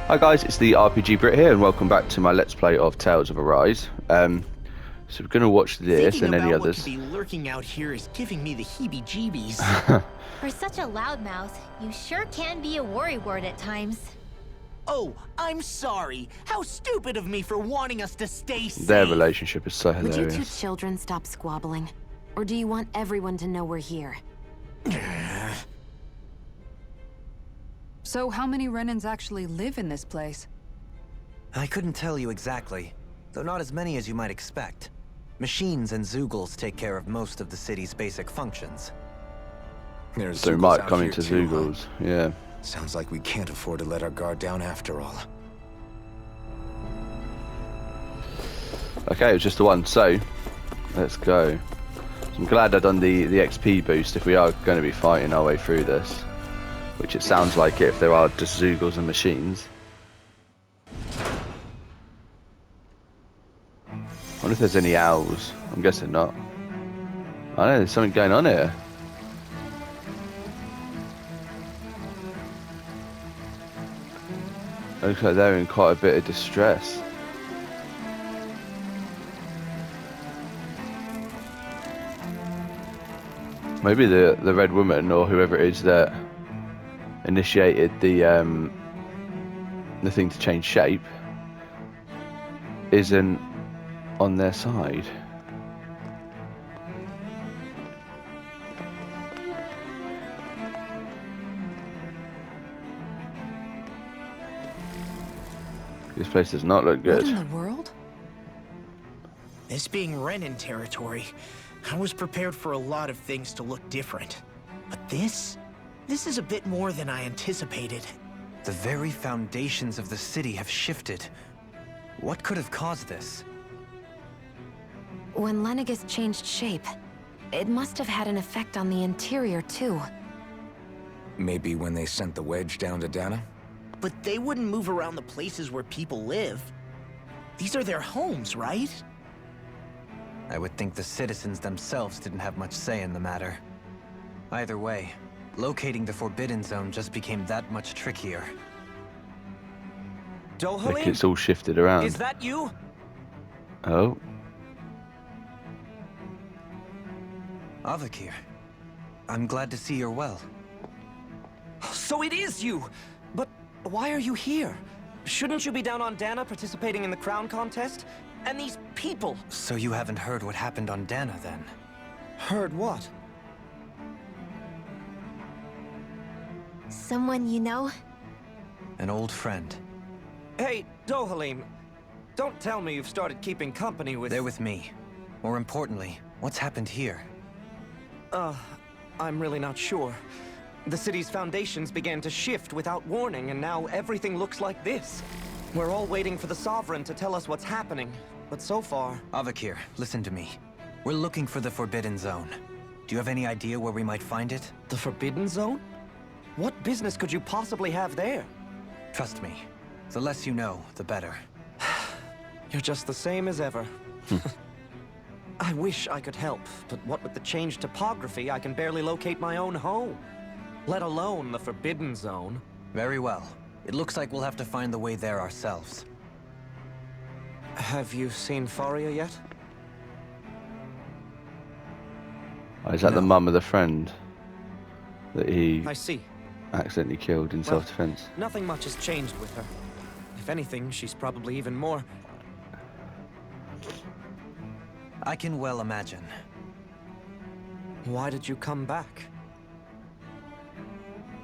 Hi guys, it's the RPG Brit here, and welcome back to my Let's Play of Tales of Arise. So we're going to watch this Thinking and any about others. What could be lurking out here is giving me the heebie-jeebies. For such a loudmouth, you sure can be a worrywart at times. Oh, I'm sorry. How stupid of me for wanting us to stay safe. Their relationship is so hilarious. Would you two children stop squabbling? Or do you want everyone to know we're here? So how many Renans actually live in this place? I couldn't tell you exactly, though not as many as you might expect. Machines and Zeugles take care of most of the city's basic functions. So we might come into Zeugles, yeah. Sounds like we can't afford to let our guard down after all. Okay, it was just the one, so let's go. So I'm glad I've done the XP boost if we are going to be fighting our way through this. Which it sounds like it if there are just Zeugles and machines. I wonder if there's any owls. I'm guessing not. I know there's something going on here. Looks like they're in quite a bit of distress. Maybe the red woman or whoever it is that initiated the thing to change shape isn't on their side. This place does not look good. What in the world? This being Renan territory, I was prepared for a lot of things to look different. But this is a bit more than I anticipated. The very foundations of the city have shifted. What could have caused this? When Lenegis changed shape, it must have had an effect on the interior too. Maybe when they sent the wedge down to Dana? But they wouldn't move around the places where people live. These are their homes, right? I would think the citizens themselves didn't have much say in the matter. Either way, locating the Forbidden Zone just became that much trickier. Like it's all shifted around. Is that you? Oh. Avakir. I'm glad to see you're well. So it is you! But why are you here? Shouldn't you be down on Dana participating in the crown contest? And these people! So you haven't heard what happened on Dana then? Heard what? Someone you know? An old friend. Hey, Dohalim, don't tell me you've started keeping company with... They're with me. More importantly, what's happened here? I'm really not sure. The city's foundations began to shift without warning, and now everything looks like this. We're all waiting for the Sovereign to tell us what's happening, but so far... Avakir, listen to me. We're looking for the Forbidden Zone. Do you have any idea where we might find it? The Forbidden Zone? What business could you possibly have there? Trust me. The less you know, the better. You're just the same as ever. I wish I could help, but what with the changed topography, I can barely locate my own home. Let alone the Forbidden Zone. Very well. It looks like we'll have to find the way there ourselves. Have you seen Faria yet? Oh, is that the mum of the friend that he I see. accidentally killed in self-defense? Nothing much has changed with her. If anything, she's probably even more... I can well imagine. Why did you come back?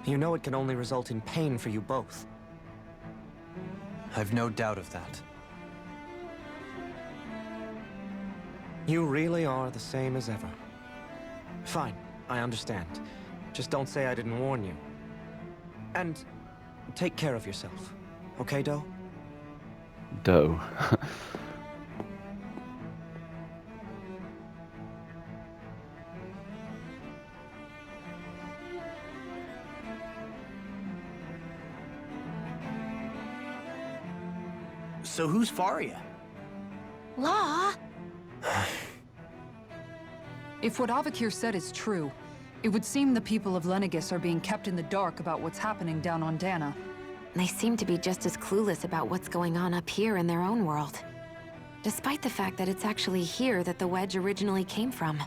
You know it can only result in pain for you both. I've no doubt of that. You really are the same as ever. Fine, I understand. Just don't say I didn't warn you. And take care of yourself. Okay, Doe? Doe. So who's Faria? Law? If what Avakir said is true, it would seem the people of Lenegis are being kept in the dark about what's happening down on Dana. They seem to be just as clueless about what's going on up here in their own world. Despite the fact that it's actually here that the wedge originally came from.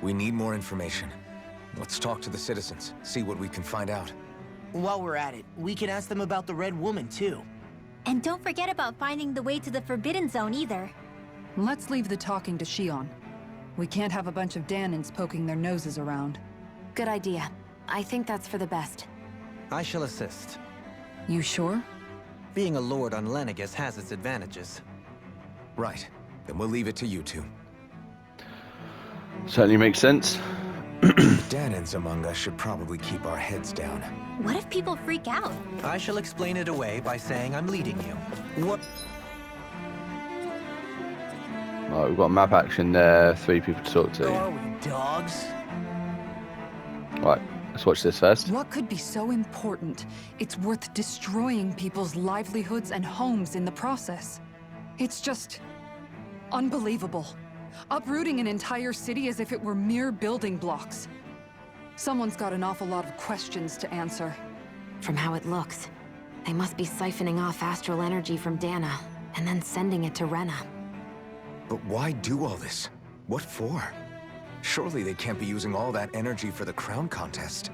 We need more information. Let's talk to the citizens, see what we can find out. While we're at it, we can ask them about the Red Woman, too. And don't forget about finding the way to the Forbidden Zone either. Let's leave the talking to Shion. We can't have a bunch of Danins poking their noses around. Good idea. I think that's for the best. I shall assist. You sure? Being a lord on Lenegis has its advantages. Right. Then we'll leave it to you two. Certainly makes sense. Danins among us should probably keep our heads down. What if people freak out? I shall explain it away by saying I'm leading you. What? Right, we've got map action there, 3 people to talk to. Are we dogs? Right, let's watch this first. What could be so important? It's worth destroying people's livelihoods and homes in the process. It's just unbelievable. Uprooting an entire city as if it were mere building blocks. Someone's got an awful lot of questions to answer. From how it looks, they must be siphoning off astral energy from Dana, and then sending it to Rena. But why do all this? What for? Surely they can't be using all that energy for the crown contest.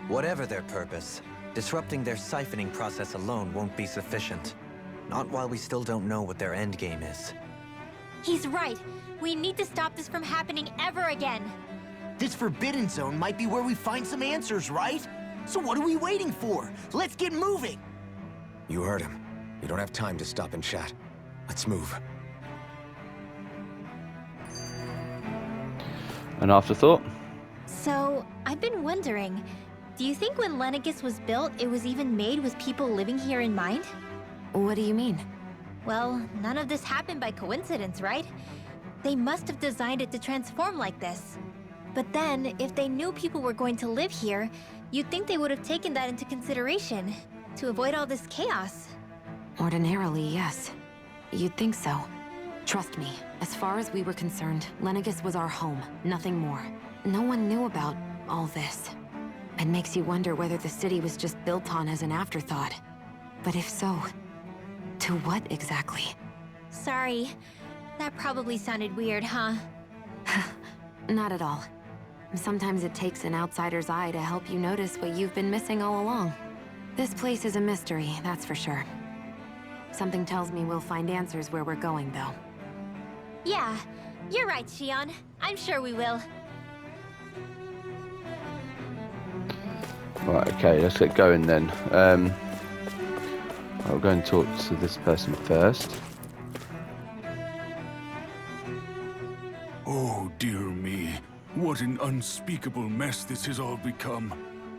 Whatever their purpose, disrupting their siphoning process alone won't be sufficient. Not while we still don't know what their endgame is. He's right. We need to stop this from happening ever again. This Forbidden Zone might be where we find some answers, right? So what are we waiting for? Let's get moving! You heard him. You don't have time to stop and chat. Let's move. An afterthought? So, I've been wondering, do you think when Lenegis was built, it was even made with people living here in mind? What do you mean? Well, none of this happened by coincidence, right? They must have designed it to transform like this. But then, if they knew people were going to live here, you'd think they would have taken that into consideration, to avoid all this chaos. Ordinarily, yes. You'd think so. Trust me, as far as we were concerned, Lenegis was our home, nothing more. No one knew about all this. It makes you wonder whether the city was just built on as an afterthought. But if so, to what exactly? Sorry. That probably sounded weird, huh? Not at all. Sometimes it takes an outsider's eye to help you notice what you've been missing all along. This place is a mystery, that's for sure. Something tells me we'll find answers where we're going, though. Yeah, you're right, Shion. I'm sure we will. Right, okay, let's get going then. I'll go and talk to this person first. Oh, dear me. What an unspeakable mess this has all become.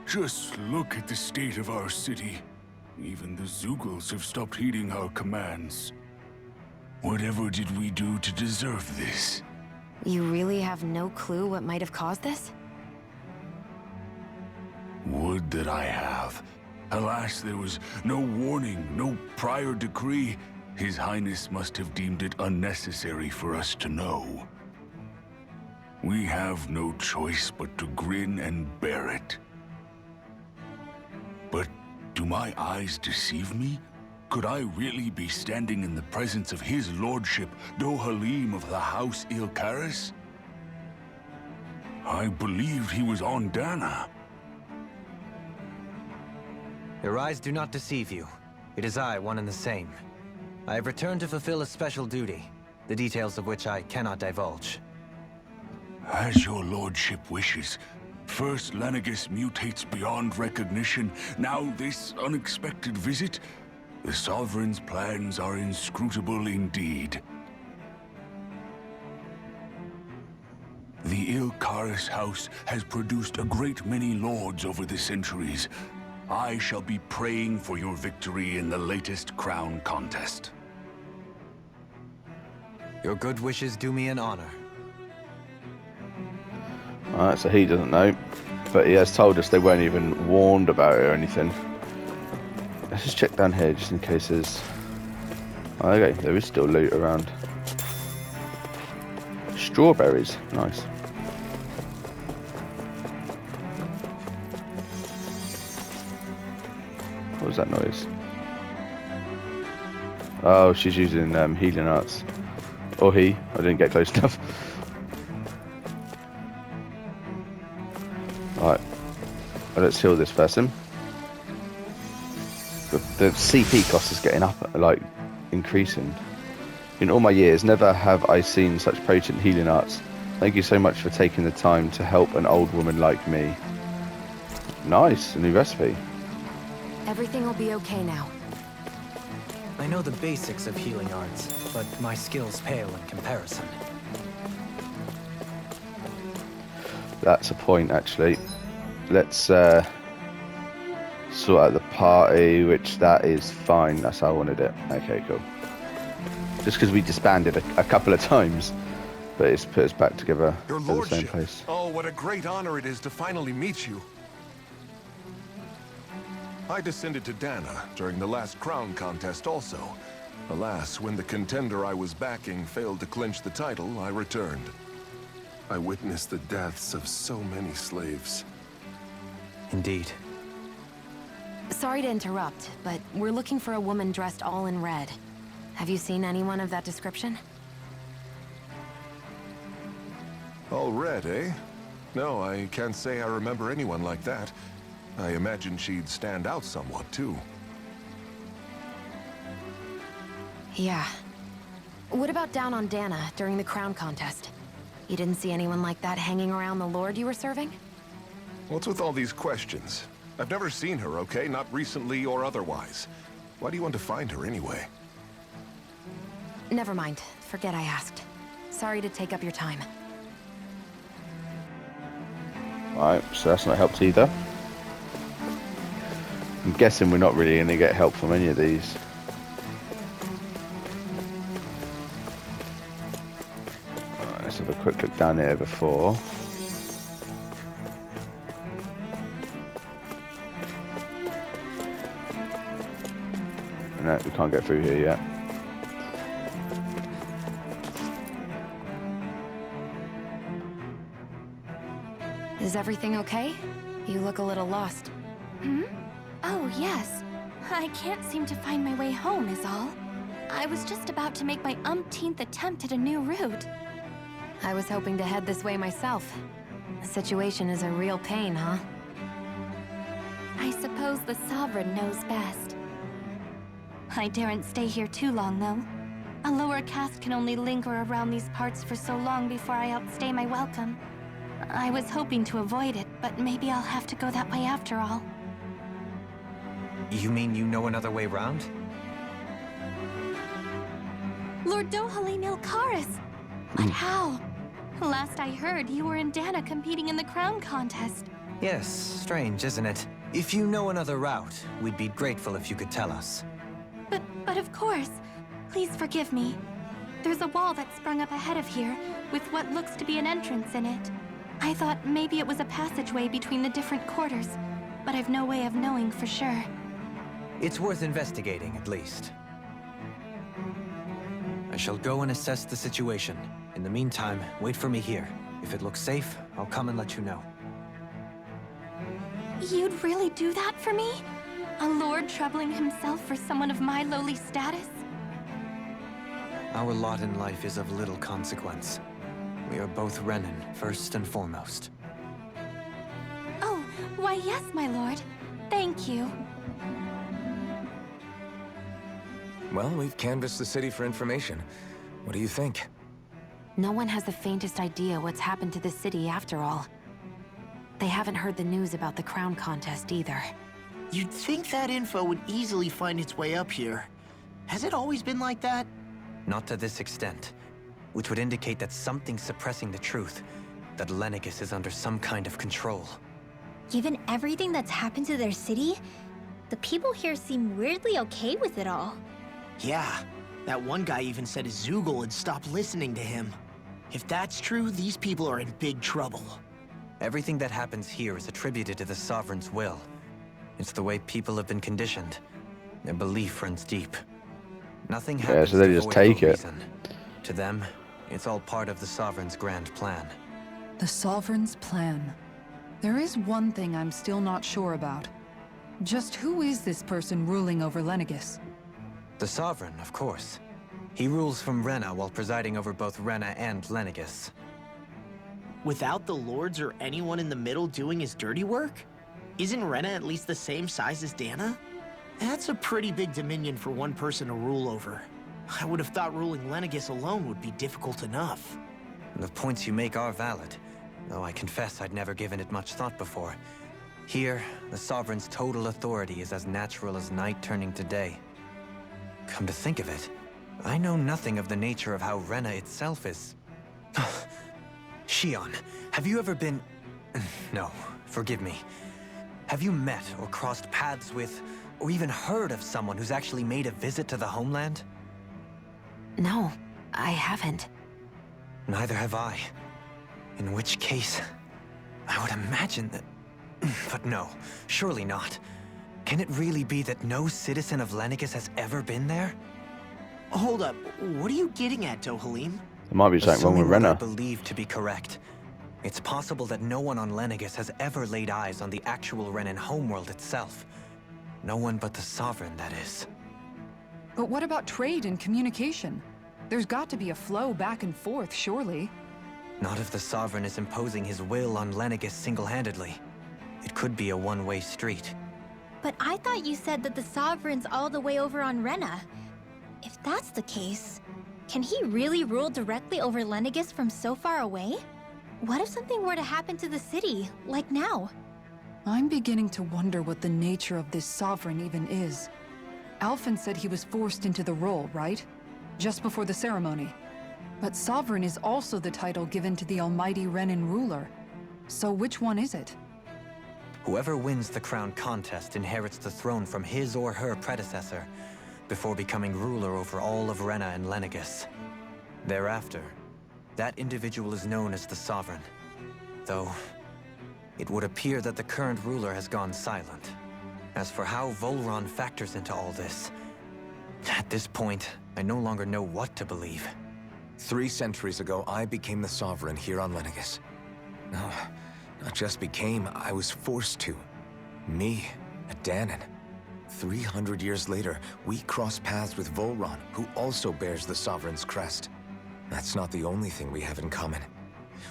Just look at the state of our city. Even the Zeugles have stopped heeding our commands. Whatever did we do to deserve this? You really have no clue what might have caused this? Would that I have. Alas, there was no warning, no prior decree. His Highness must have deemed it unnecessary for us to know. We have no choice but to grin and bear it. But do my eyes deceive me? Could I really be standing in the presence of his lordship, Dohalim of the House Ilkaris? I believed he was on Dana. Your eyes do not deceive you. It is I, one and the same. I have returned to fulfill a special duty, the details of which I cannot divulge. As your lordship wishes. First Lenegis mutates beyond recognition, now this unexpected visit. The Sovereign's plans are inscrutable indeed. The Ilkaris House has produced a great many lords over the centuries. I shall be praying for your victory in the latest crown contest. Your good wishes do me an honor. Alright, so he doesn't know, but he has told us they weren't even warned about it or anything. Let's just check down here just in case there's... Oh, okay, there is still loot around. Strawberries, nice. What was was that noise? Oh, she's using healing arts. Or he. I didn't get close enough. Alright. Well, let's heal this person. The CP cost is getting up, like, increasing. In all my years, never have I seen such potent healing arts. Thank you so much for taking the time to help an old woman like me. Nice, a new recipe. Everything will be okay now. I know the basics of healing arts, but my skills pale in comparison. That's a point, actually. Let's sort out the party, which that is fine. That's how I wanted it. Okay, cool. Just because we disbanded a couple of times, but it's put us back together Your at the same lordship. place. Oh, what a great honor it is to finally meet you. I descended to Dana during the last crown contest also. Alas, when the contender I was backing failed to clinch the title, I returned. I witnessed the deaths of so many slaves. Indeed. Sorry to interrupt, but we're looking for a woman dressed all in red. Have you seen anyone of that description? All red, eh? No, I can't say I remember anyone like that. I imagine she'd stand out somewhat, too. Yeah. What about down on Dana during the crown contest? You didn't see anyone like that hanging around the lord you were serving? What's with all these questions? I've never seen her, okay? Not recently or otherwise. Why do you want to find her anyway? Never mind. Forget I asked. Sorry to take up your time. Alright, so that's not helped either. I'm guessing we're not really going to get help from any of these. Alright, let's have a quick look down here before. No, we can't get through here yet. Is everything okay? You look a little lost. Hmm? Oh, yes. I can't seem to find my way home, is all. I was just about to make my umpteenth attempt at a new route. I was hoping to head this way myself. The situation is a real pain, huh? I suppose the Sovereign knows best. I daren't stay here too long, though. A lower caste can only linger around these parts for so long before I outstay my welcome. I was hoping to avoid it, but maybe I'll have to go that way after all. You mean you know another way round? Lord Dohalim Ilkaris! But how? Last I heard, you were in Dana competing in the crown contest. Yes, strange, isn't it? If you know another route, we'd be grateful if you could tell us. But of course. Please forgive me. There's a wall that sprung up ahead of here, with what looks to be an entrance in it. I thought maybe it was a passageway between the different quarters, but I've no way of knowing for sure. It's worth investigating, at least. I shall go and assess the situation. In the meantime, wait for me here. If it looks safe, I'll come and let you know. You'd really do that for me? A lord troubling himself for someone of my lowly status? Our lot in life is of little consequence. We are both Renan, first and foremost. Oh, why yes, my lord. Thank you. Well, we've canvassed the city for information. What do you think? No one has the faintest idea what's happened to the city after all. They haven't heard the news about the crown contest either. You'd think that info would easily find its way up here. Has it always been like that? Not to this extent, which would indicate that something's suppressing the truth, that Lenegis is under some kind of control. Given everything that's happened to their city, the people here seem weirdly okay with it all. Yeah, that one guy even said Zoogle had stopped listening to him. If that's true, these people are in big trouble. Everything that happens here is attributed to the Sovereign's will. It's the way people have been conditioned. Their belief runs deep. Nothing happens so they just take it. reason. To them, it's all part of the Sovereign's grand plan. The Sovereign's plan. There is one thing I'm still not sure about. Just who is this person ruling over Lenegis? The Sovereign, of course. He rules from Rena while presiding over both Rena and Lenegis. Without the lords or anyone in the middle doing his dirty work? Isn't Rena at least the same size as Dana? That's a pretty big dominion for one person to rule over. I would have thought ruling Lenegis alone would be difficult enough. The points you make are valid, though I confess I'd never given it much thought before. Here, the Sovereign's total authority is as natural as night turning to day. Come to think of it, I know nothing of the nature of how Rena itself is. Shion, have you ever been... No, forgive me. Have you met or crossed paths with, or even heard of someone who's actually made a visit to the homeland? No, I haven't. Neither have I. In which case, I would imagine that... But no, surely not. Can it really be that no citizen of Lenegis has ever been there? Hold up, what are you getting at, Dohalim? There might be something wrong with Assuming what I Rena. believe to be correct, it's possible that no one on Lenegis has ever laid eyes on the actual Renan homeworld itself. No one but the Sovereign, that is. But what about trade and communication? There's got to be a flow back and forth, surely. Not if the Sovereign is imposing his will on Lenegis single-handedly. It could be a one-way street. But I thought you said that the Sovereign's all the way over on Rena. If that's the case, can he really rule directly over Lenegis from so far away? What if something were to happen to the city, like now? I'm beginning to wonder what the nature of this Sovereign even is. Alphen said he was forced into the role, right? Just before the ceremony. But Sovereign is also the title given to the almighty Renan ruler. So which one is it? Whoever wins the crown contest inherits the throne from his or her predecessor, before becoming ruler over all of Rena and Lenegis. Thereafter, that individual is known as the Sovereign. Though, it would appear that the current ruler has gone silent. As for how Volron factors into all this, at this point, I no longer know what to believe. 3 centuries ago, I became the Sovereign here on Lenegis. No, not just became, I was forced to. Me, a Danon. 300 years later, we cross paths with Volron, who also bears the Sovereign's crest. That's not the only thing we have in common.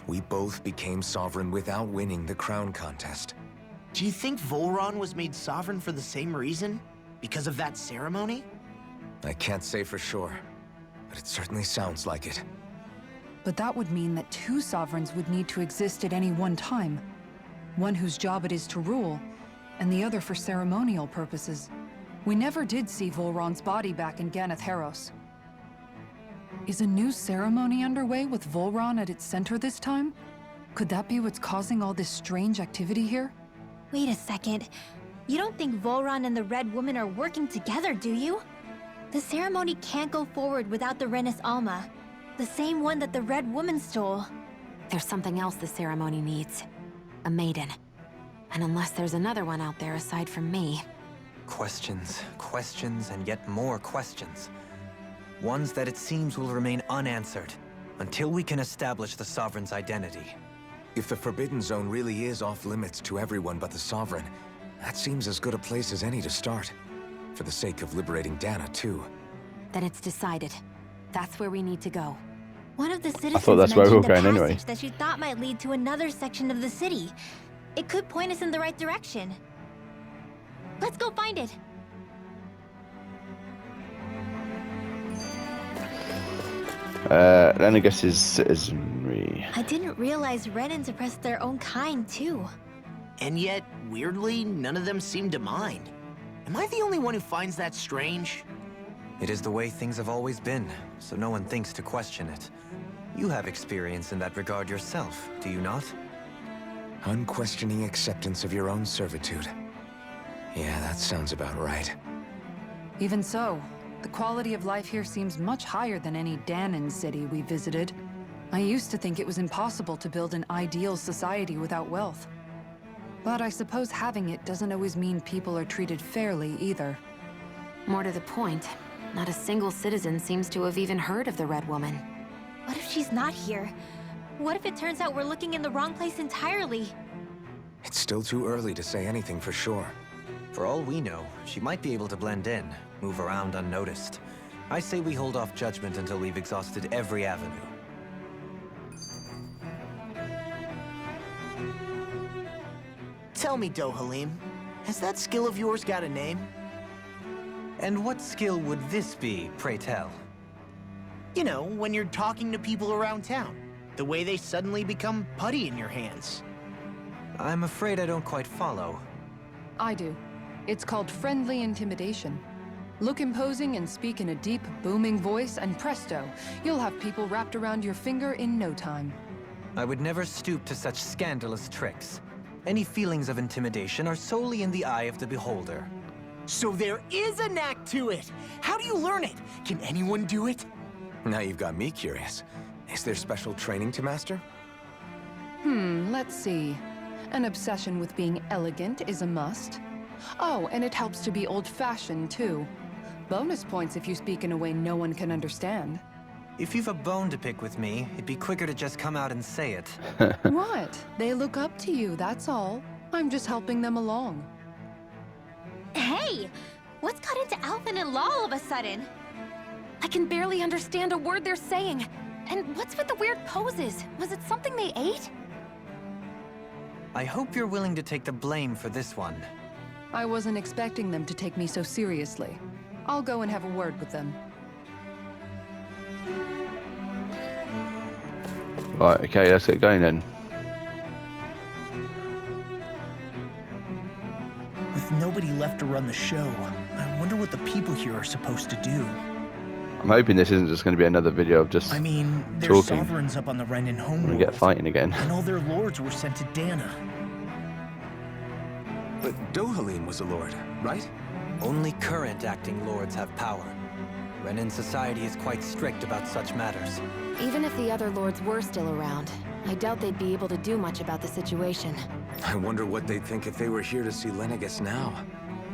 We both became Sovereign without winning the crown contest. Do you think Volron was made sovereign for the same reason? Because of that ceremony? I can't say for sure, but it certainly sounds like it. But that would mean that 2 Sovereigns would need to exist at any one time. One whose job it is to rule, and the other for ceremonial purposes. We never did see Volron's body back in Ganath Haros. Is a new ceremony underway with Volron at its center this time? Could that be what's causing all this strange activity here? Wait a second. You don't think Volron and the Red Woman are working together, do you? The ceremony can't go forward without the Renis Alma. The same one that the Red Woman stole. There's something else the ceremony needs. A maiden. And unless there's another one out there aside from me... Questions, questions, and yet more questions. Ones that it seems will remain unanswered, until we can establish the Sovereign's identity. If the Forbidden Zone really is off-limits to everyone but the Sovereign, that seems as good a place as any to start. For the sake of liberating Dana, too. Then it's decided. That's where we need to go. One of the citizens thought that's where we were mentioned going a anyway. passage that she thought might lead to another section of the city. It could point us in the right direction. Let's go find it. Lenegis' citizenry. I didn't realize Renans oppressed their own kind, too. And yet, weirdly, none of them seem to mind. Am I the only one who finds that strange? It is the way things have always been, so no one thinks to question it. You have experience in that regard yourself, do you not? Unquestioning acceptance of your own servitude. Yeah, that sounds about right. Even so, the quality of life here seems much higher than any Danon city we visited. I used to think it was impossible to build an ideal society without wealth. But I suppose having it doesn't always mean people are treated fairly either. More to the point, not a single citizen seems to have even heard of the Red Woman. What if she's not here? What if it turns out we're looking in the wrong place entirely? It's still too early to say anything for sure. For all we know, she might be able to blend in, move around unnoticed. I say we hold off judgment until we've exhausted every avenue. Tell me, Dohalim, has that skill of yours got a name? And what skill would this be, pray tell? You know, when you're talking to people around town. The way they suddenly become putty in your hands. I'm afraid I don't quite follow. I do. It's called friendly intimidation. Look imposing and speak in a deep, booming voice, and presto, you'll have people wrapped around your finger in no time. I would never stoop to such scandalous tricks. Any feelings of intimidation are solely in the eye of the beholder. So there is a knack to it! How do you learn it? Can anyone do it? Now you've got me curious. Is there special training to master? Let's see. An obsession with being elegant is a must. Oh, and it helps to be old-fashioned, too. Bonus points if you speak in a way no one can understand. If you've a bone to pick with me, it'd be quicker to just come out and say it. What? They look up to you, that's all. I'm just helping them along. Hey! What's got into Alvin and Law all of a sudden? I can barely understand a word they're saying. And what's with the weird poses? Was it something they ate? I hope you're willing to take the blame for this one. I wasn't expecting them to take me so seriously. I'll go and have a word with them. Right, okay, let's get going then. With nobody left to run the show, I wonder what the people here are supposed to do. I'm hoping this isn't just going to be another video of just I mean, there's talking. sovereigns up on the Renan homeworld. We get fighting again. And all their lords were sent to Dana. But Dohalim was a lord, right? Only current acting lords have power. Renan society is quite strict about such matters. Even if the other lords were still around, I doubt they'd be able to do much about the situation. I wonder what they'd think if they were here to see Lenegis now.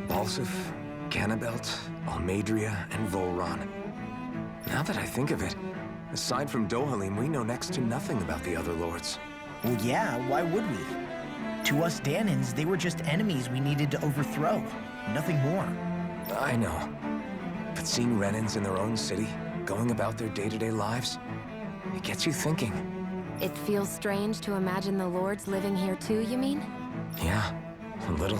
Balsif, Cannabelt, Almadria, and Volron. Now that I think of it, aside from Dohalim, we know next to nothing about the other lords. Well, yeah, why would we? To us Danans, they were just enemies we needed to overthrow. Nothing more. I know. But seeing Renans in their own city, going about their day-to-day lives, it gets you thinking. It feels strange to imagine the lords living here too, you mean? Yeah, a little.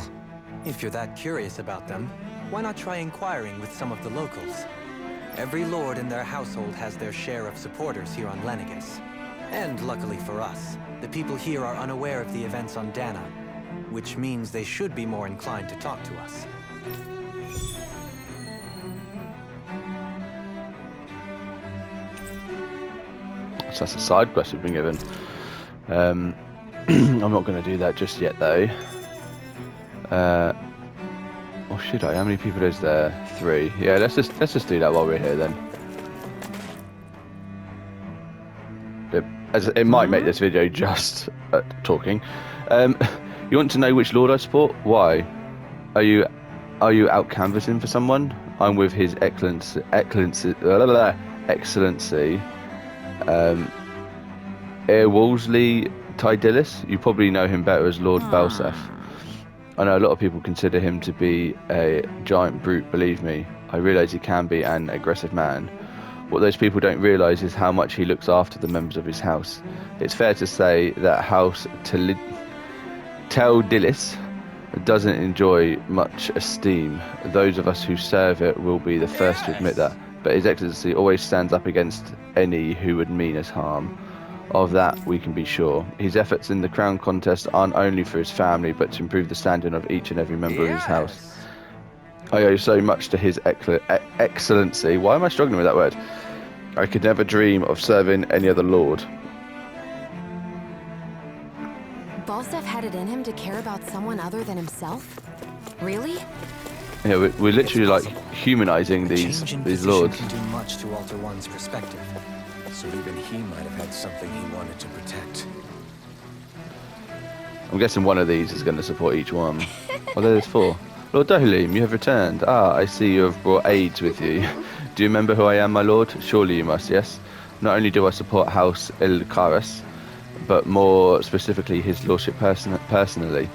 If you're that curious about them, why not try inquiring with some of the locals? Every lord in their household has their share of supporters here on Lenegis. And luckily for us, the people here are unaware of the events on Dana, which means they should be more inclined to talk to us. So that's a side quest we've been given. I'm not going to do that just yet though. Or should I? How many people is there? 3. Yeah, let's just do that while we're here then. As it might make this video just talking. You want to know which lord I support? Why? Are you out canvassing for someone? I'm with His Excellency, Air Wolseley Tydilis. You probably know him better as Lord Balsef. I know a lot of people consider him to be a giant brute, believe me. I realise he can be an aggressive man. What those people don't realise is how much he looks after the members of his house. It's fair to say that House Teldilis doesn't enjoy much esteem. Those of us who serve it will be the first to admit that. But His Excellency always stands up against any who would mean us harm. Of that we can be sure. His efforts in the crown contest aren't only for his family, but to improve the standing of each and every member of his house. I owe so much to His Excellency. Why am I struggling with that word? I could never dream of serving any other lord. Balsef had it in him to care about someone other than himself? Really? Yeah, we're literally like humanizing these lords. Can do much to alter one's perspective. So even he might have had something he wanted to protect. I'm guessing one of these is going to support each one. Well, there's 4. Lord Dohalim, you have returned. Ah, I see you have brought aides with you. Do you remember who I am, my lord? Surely you must, yes? Not only do I support House Ilkaris, but more specifically his lordship personally.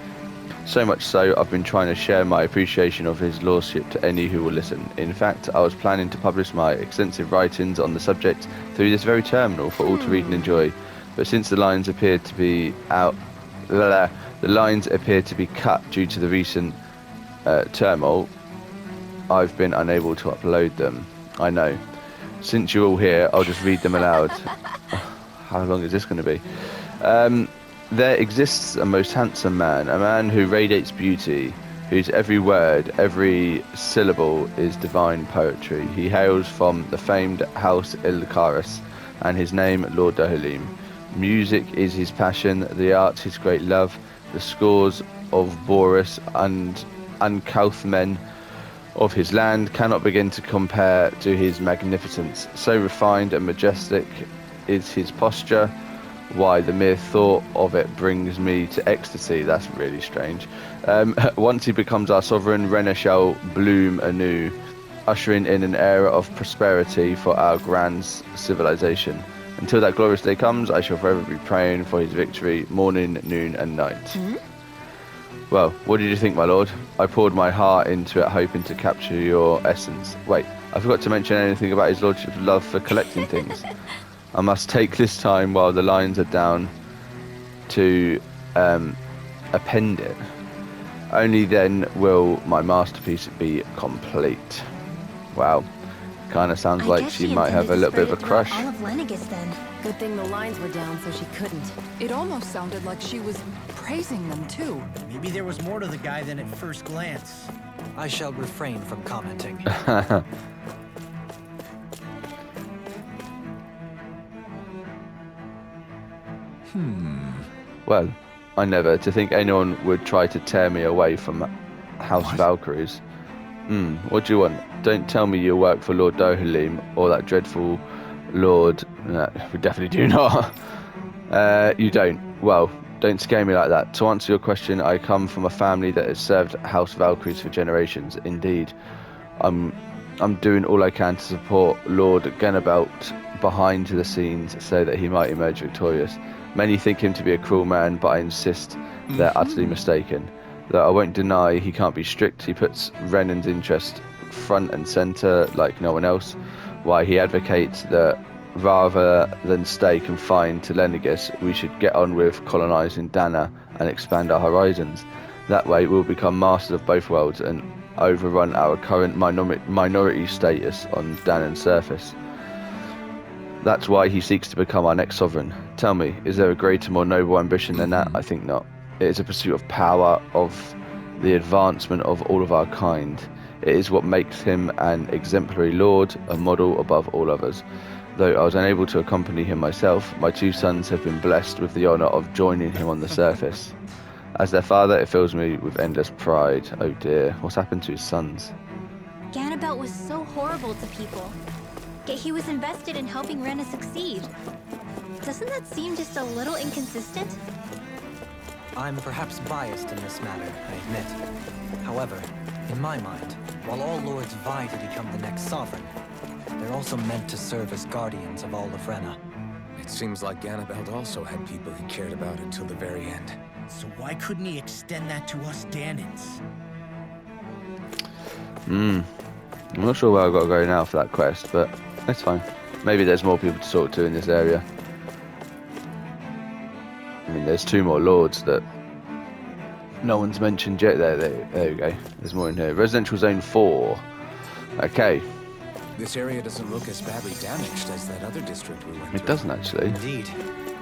So much so, I've been trying to share my appreciation of his lordship to any who will listen. In fact, I was planning to publish my extensive writings on the subject through this very terminal for all to read and enjoy. But since the lines appeared to be the lines appear to be cut due to the recent turmoil, I've been unable to upload them. I know. Since you're all here, I'll just read them aloud. How long is this going to be? There exists a most handsome man, a man who radiates beauty, whose every word, every syllable is divine poetry. He hails from the famed House Ilkaris, and his name Lord Dohalim. Music is his passion, the arts his great love, the scores of Boris and Kauthmen of his land cannot begin to compare to his magnificence. So refined and majestic is his posture. Why, the mere thought of it brings me to ecstasy. That's really strange. Once he becomes our sovereign, Rena shall bloom anew, ushering in an era of prosperity for our grand civilization. Until that glorious day comes, I shall forever be praying for his victory, morning, noon, and night. Well, what did you think, my lord? I poured my heart into it, hoping to capture your essence. Wait, I forgot to mention anything about his lordship's love for collecting things. I must take this time while the lines are down to append it. Only then will my masterpiece be complete. Wow. Kind of sounds like she might have a little bit of a crush. All of Lenegis, then. Good thing the lines were down so she couldn't. It almost sounded like she was praising them, too. Maybe there was more to the guy than at first glance. I shall refrain from commenting. Well, I never. To think anyone would try to tear me away from House Valkyries. What do you want? Don't tell me you work for Lord Dohalim or that dreadful Lord. No, we definitely do not. You don't. Well, don't scare me like that. To answer your question, I come from a family that has served House Valkyries for generations. Indeed, I'm doing all I can to support Lord Genabelt behind the scenes so that he might emerge victorious. Many think him to be a cruel man, but I insist they're utterly mistaken. Though I won't deny he can't be strict, he puts Renan's interest front and centre like no one else. Why, he advocates that rather than stay confined to Lenegis, we should get on with colonising Dana and expand our horizons. That way we'll become masters of both worlds and overrun our current minority status on Danan's surface. That's why he seeks to become our next sovereign. Tell me, is there a greater, more noble ambition than that? I think not. It is a pursuit of power, of the advancement of all of our kind. It is what makes him an exemplary lord, a model above all others. Though I was unable to accompany him myself, my two sons have been blessed with the honour of joining him on the surface. As their father, it fills me with endless pride. Oh dear, what's happened to his sons? Ganabelt was so horrible to people. Yet he was invested in helping Rena succeed. Doesn't that seem just a little inconsistent? I'm perhaps biased in this matter, I admit. However, in my mind, while all lords vie to become the next sovereign, they're also meant to serve as guardians of all of Rena. It seems like Ganabelt also had people he cared about until the very end. So why couldn't he extend that to us Danans? I'm not sure where I've got to go now for that quest, but that's fine. Maybe there's more people to talk to in this area. I mean, there's two more lords that no one's mentioned yet. There we go. There's more in here. Residential Zone 4. Okay. This area doesn't look as badly damaged as that other district we went through. It doesn't actually. Indeed.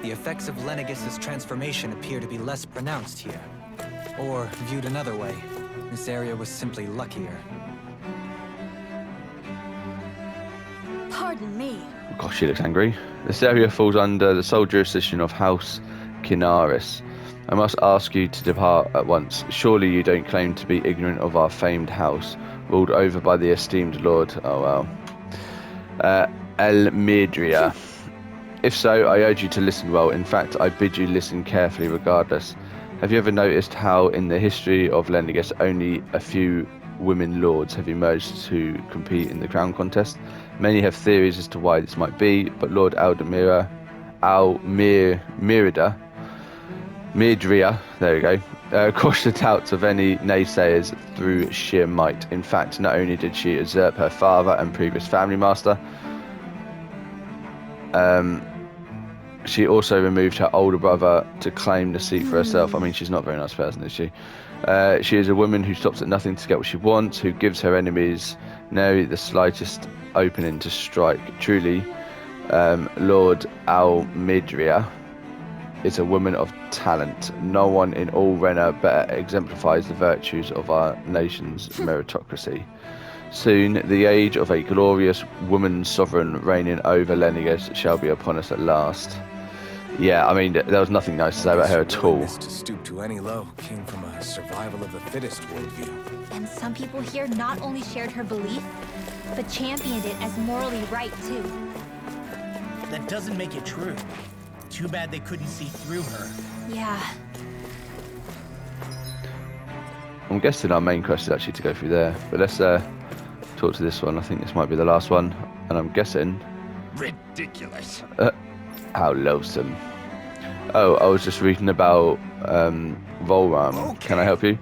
The effects of Lenegis's transformation appear to be less pronounced here. Or, viewed another way, this area was simply luckier. Pardon me. Oh, gosh, she looks angry. This area falls under the sole jurisdiction of House Kinaris. I must ask you to depart at once. Surely you don't claim to be ignorant of our famed house, ruled over by the esteemed Lord, oh well, Elmidria. If so, I urge you to listen well. In fact, I bid you listen carefully regardless. Have you ever noticed how in the history of Lenegis only a few women lords have emerged to compete in the crown contest? Many have theories as to why this might be, but Lord Midria, there we go, quashed the doubts of any naysayers through sheer might. In fact, not only did she usurp her father and previous family master, she also removed her older brother to claim the seat for herself. I mean, she's not a very nice person, is she? She is a woman who stops at nothing to get what she wants, who gives her enemies nary the slightest opening to strike. Truly, Lord Almidria is a woman of talent. No one in all Renna better exemplifies the virtues of our nation's meritocracy. Soon, the age of a glorious woman sovereign reigning over Lenegis shall be upon us at last. Yeah, I mean, there was nothing nice to say about her at all. To stoop to any low came from a survival of the fittest worldview. And some people here not only shared her belief, but championed it as morally right, too. That doesn't make it true. Too bad they couldn't see through her. Yeah. I'm guessing our main quest is actually to go through there. But let's talk to this one. I think this might be the last one. And I'm guessing... Ridiculous. How loathsome. Oh, I was just reading about Volram. Okay. Can I help you?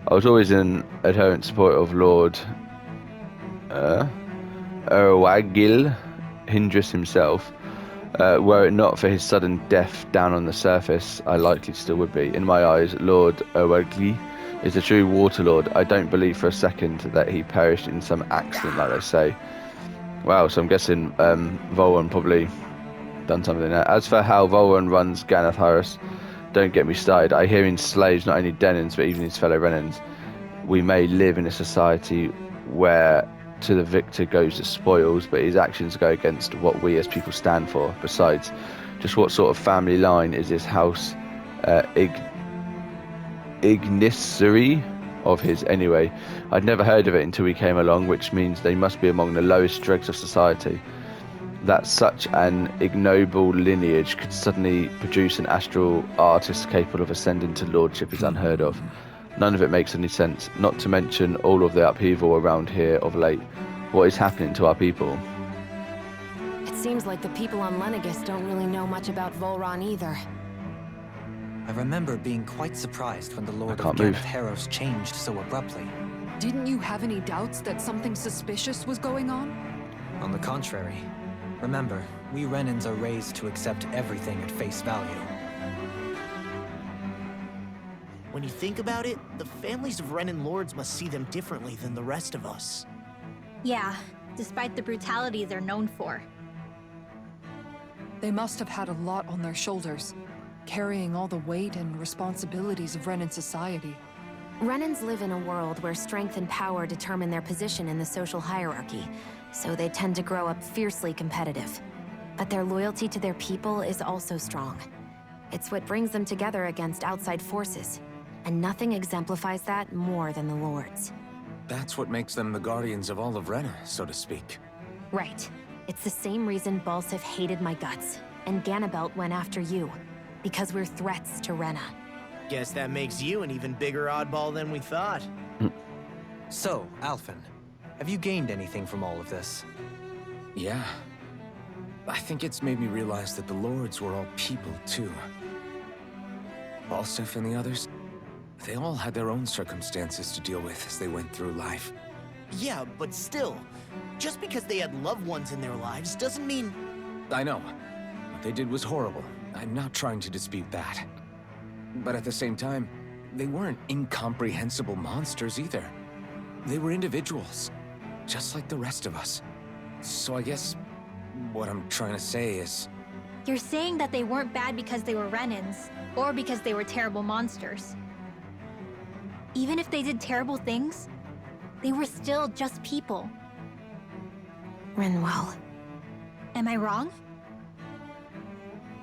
I was always an adherent support of Lord Erwagil Hindris himself. Were it not for his sudden death down on the surface, I likely still would be. In my eyes, Lord Erwagil is a true Waterlord. I don't believe for a second that he perished in some accident like they say. Wow, so I'm guessing Volran probably done something there. As for how Volran runs Ganatharis, don't get me started. I hear he enslaves not only Denons but even his fellow Renans. We may live in a society where to the victor goes the spoils, but his actions go against what we as people stand for. Besides, just what sort of family line is this house Ignissery of his anyway? I'd never heard of it until we came along, which means they must be among the lowest dregs of society. That such an ignoble lineage could suddenly produce an astral artist capable of ascending to lordship is unheard of. None of it makes any sense, not to mention all of the upheaval around here of late. What is happening to our people? It seems like the people on Lenegis don't really know much about Volran either. I remember being quite surprised when the Lord of Ganatharos changed so abruptly. Didn't you have any doubts that something suspicious was going on? On the contrary. Remember, we Renans are raised to accept everything at face value. When you think about it, the families of Renan lords must see them differently than the rest of us. Yeah, despite the brutality they're known for. They must have had a lot on their shoulders, carrying all the weight and responsibilities of Renan society. Renans live in a world where strength and power determine their position in the social hierarchy, so they tend to grow up fiercely competitive. But their loyalty to their people is also strong. It's what brings them together against outside forces, and nothing exemplifies that more than the Lords. That's what makes them the guardians of all of Renna, so to speak. Right. It's the same reason Balsif hated my guts, and Ganabelt went after you, because we're threats to Renna. Guess that makes you an even bigger oddball than we thought. So, Alphen, have you gained anything from all of this? Yeah. I think it's made me realize that the Lords were all people, too. Balsif and the others, they all had their own circumstances to deal with as they went through life. Yeah, but still, just because they had loved ones in their lives doesn't mean... I know. What they did was horrible. I'm not trying to dispute that. But at the same time, they weren't incomprehensible monsters either. They were individuals, just like the rest of us. So I guess what I'm trying to say is... You're saying that they weren't bad because they were Renans, or because they were terrible monsters. Even if they did terrible things, they were still just people. Rinwell. Am I wrong?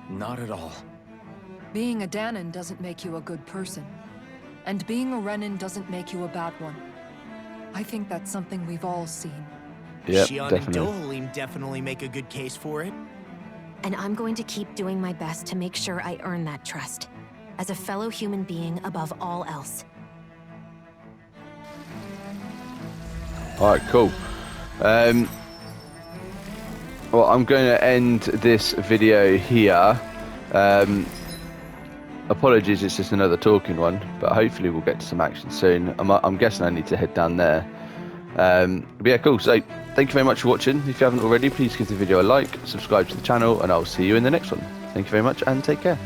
Not at all. Being a Danon doesn't make you a good person. And being a Renan doesn't make you a bad one. I think that's something we've all seen. Yep, Xion definitely. and Dohalim definitely make a good case for it. And I'm going to keep doing my best to make sure I earn that trust. As a fellow human being above all else. Alright, cool. Well, I'm going to end this video here. apologies, it's just another talking one, but hopefully we'll get to some action soon. I'm guessing I need to head down there. But yeah, cool. So thank you very much for watching. If you haven't already, please give the video a like, subscribe to the channel, and I'll see you in the next one. Thank you very much, and take care.